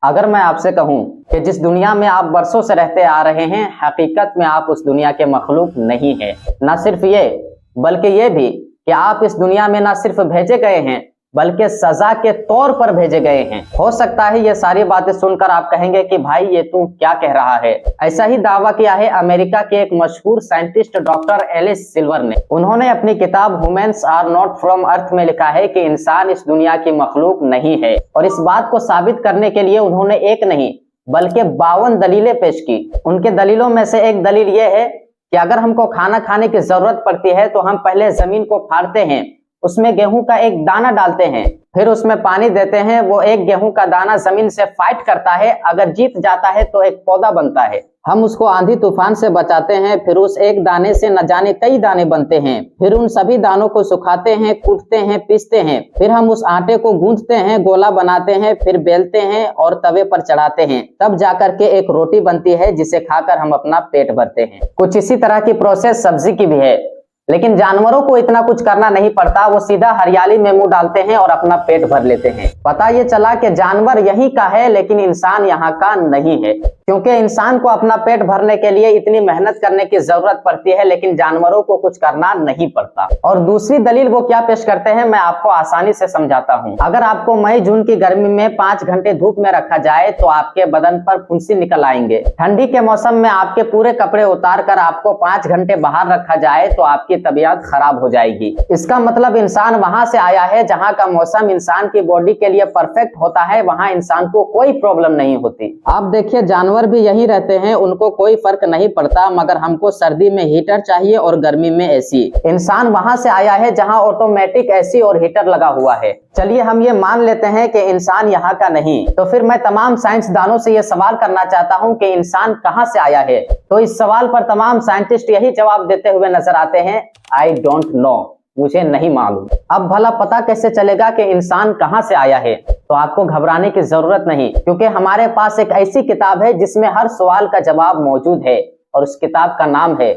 اگر میں آپ سے کہوں کہ جس دنیا میں آپ برسوں سے رہتے آ رہے ہیں حقیقت میں آپ اس دنیا کے مخلوق نہیں ہیں، نہ صرف یہ بلکہ یہ بھی کہ آپ اس دنیا میں نہ صرف بھیجے گئے ہیں بلکہ سزا کے طور پر بھیجے گئے ہیں۔ ہو سکتا ہے یہ ساری باتیں سن کر آپ کہیں گے کہ بھائی یہ تو کیا کہہ رہا ہے۔ ایسا ہی دعویٰ کیا ہے امریکہ کے ایک مشہور سائنٹسٹ ڈاکٹر ایلس سلور نے۔ انہوں نے اپنی کتاب ہیومنز آر ناٹ فرام ارتھ میں لکھا ہے کہ انسان اس دنیا کی مخلوق نہیں ہے، اور اس بات کو ثابت کرنے کے لیے انہوں نے ایک نہیں بلکہ 52 دلیلیں پیش کی۔ ان کے دلیلوں میں سے ایک دلیل یہ ہے کہ اگر ہم کو کھانا کھانے کی ضرورت پڑتی ہے تو ہم پہلے زمین کو پھاڑتے ہیں، اس میں گیہوں کا ایک دانہ ڈالتے ہیں، پھر اس میں پانی دیتے ہیں، وہ ایک گیہوں کا دانہ زمین سے فائٹ کرتا ہے، اگر جیت جاتا ہے تو ایک پودا بنتا ہے۔ ہم اس کو آندھی طوفان سے بچاتے ہیں، پھر اس ایک دانے سے نہ جانے کئی دانے بنتے ہیں، پھر ان سبھی دانوں کو سکھاتے ہیں، کوٹتے ہیں، پیستے ہیں، پھر ہم اس آٹے کو گوندتے ہیں، گولا بناتے ہیں، پھر بیلتے ہیں اور توے پر چڑھاتے ہیں، تب جا کر کے ایک روٹی بنتی ہے جسے کھا کر ہم اپنا پیٹ بھرتے ہیں۔ کچھ اسی طرح کی پروسیس سبزی کی بھی ہے، لیکن جانوروں کو اتنا کچھ کرنا نہیں پڑتا، وہ سیدھا ہریالی میں منہ ڈالتے ہیں اور اپنا پیٹ بھر لیتے ہیں۔ پتہ یہ چلا کہ جانور یہیں کا ہے لیکن انسان یہاں کا نہیں ہے، کیونکہ انسان کو اپنا پیٹ بھرنے کے لیے اتنی محنت کرنے کی ضرورت پڑتی ہے لیکن جانوروں کو کچھ کرنا نہیں پڑتا۔ اور دوسری دلیل وہ کیا پیش کرتے ہیں میں آپ کو آسانی سے سمجھاتا ہوں۔ اگر آپ کو مئی جون کی گرمی میں 5 گھنٹے دھوپ میں رکھا جائے تو آپ کے بدن پر پھنسی نکل آئیں گے۔ ٹھنڈی کے موسم میں آپ کے پورے کپڑے اتار کر آپ کو 5 گھنٹے باہر رکھا جائے تو آپ کی طبیعت خراب ہو جائے گی۔ اس کا مطلب انسان وہاں سے آیا ہے جہاں کا موسم انسان کی باڈی کے لیے پرفیکٹ ہوتا ہے، وہاں انسان کو کوئی پرابلم نہیں ہوتی۔ آپ دیکھیے جانور بھی یہیں رہتے ہیں، ان کو کوئی فرق نہیں پڑتا، مگر ہم کو سردی میں ہیٹر چاہیے اور گرمی میں اے سی۔ انسان وہاں سے آیا ہے جہاں آٹومیٹک اے سی اور ہیٹر لگا ہوا ہے۔ چلیے ہم یہ مان لیتے ہیں کہ انسان یہاں کا نہیں، تو پھر میں تمام سائنسدانوں سے یہ سوال کرنا چاہتا ہوں کہ انسان کہاں سے آیا ہے؟ تو اس سوال پر تمام سائنٹسٹ یہی جواب دیتے ہوئے نظر آتے ہیں، I don't know، مجھے نہیں معلوم۔ اب بھلا پتا کیسے چلے گا کہ انسان کہاں سے آیا ہے؟ تو آپ کو گھبرانے کی ضرورت نہیں، کیونکہ ہمارے پاس ایک ایسی کتاب ہے جس میں ہر سوال کا جواب موجود ہے، اور اس کتاب کا نام ہے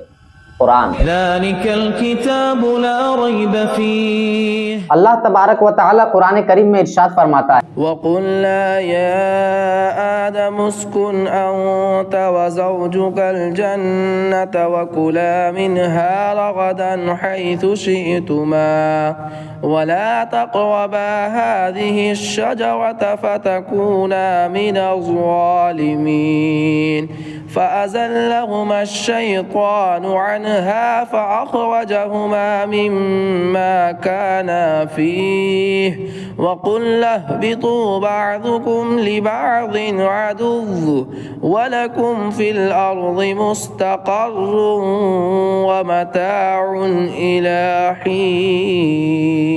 قرآن۔ ذلك الكتاب لا ريب فيه۔ اللہ تبارک و تعالی قرآن کریم میں ارشاد فرماتا ہے، وَقُلْنَا يَا آدَمُ اسْكُنْ أَنْتَ وَزَوْجُكَ الْجَنَّةَ وَكُلَا مِنْهَا رَغَدًا حَيْثُ شِئْتُمَا وَلَا تَقْرَبَا هَذِهِ الشَّجَرَةَ فَتَكُونَا مِنَ الظَّالِمِينَ فَأَزَلَّهُمَا الشَّيْطَانُ عَنْهَا فَأَخْرَجَهُمَا مِمَّا كَانَا فِيهِ وَقُلْنَا اهْبِطُوا بَعْضُكُمْ لِبَعْضٍ عَدُوٌّ وَلَكُمْ فِي الْأَرْضِ مُسْتَقَرٌّ وَمَتَاعٌ إِلَىٰ حِينٍ۔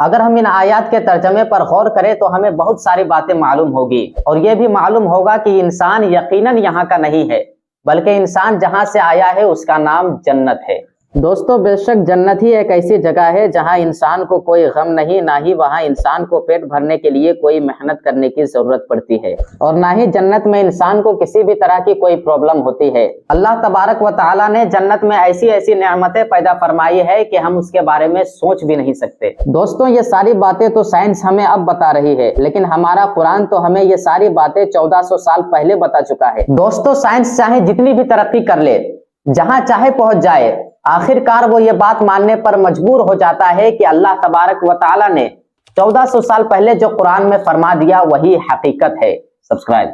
اگر ہم ان آیات کے ترجمے پر غور کریں تو ہمیں بہت ساری باتیں معلوم ہوگی، اور یہ بھی معلوم ہوگا کہ انسان یقیناً یہاں کا نہیں ہے، بلکہ انسان جہاں سے آیا ہے اس کا نام جنت ہے۔ دوستو بے شک جنت ہی ایک ایسی جگہ ہے جہاں انسان کو کوئی غم نہیں، نہ ہی وہاں انسان کو پیٹ بھرنے کے لیے کوئی محنت کرنے کی ضرورت پڑتی ہے، اور نہ ہی جنت میں انسان کو کسی بھی طرح کی کوئی پرابلم ہوتی ہے۔ اللہ تبارک و تعالی نے جنت میں ایسی ایسی نعمتیں پیدا فرمائی ہے کہ ہم اس کے بارے میں سوچ بھی نہیں سکتے۔ دوستو یہ ساری باتیں تو سائنس ہمیں اب بتا رہی ہے، لیکن ہمارا قرآن تو ہمیں یہ ساری باتیں 1400 سال پہلے بتا چکا ہے۔ دوستو سائنس چاہے جتنی بھی ترقی کر لے، جہاں چاہے پہنچ جائے، آخر کار وہ یہ بات ماننے پر مجبور ہو جاتا ہے کہ اللہ تبارک و تعالی نے 1400 سال پہلے جو قرآن میں فرما دیا وہی حقیقت ہے۔ سبسکرائب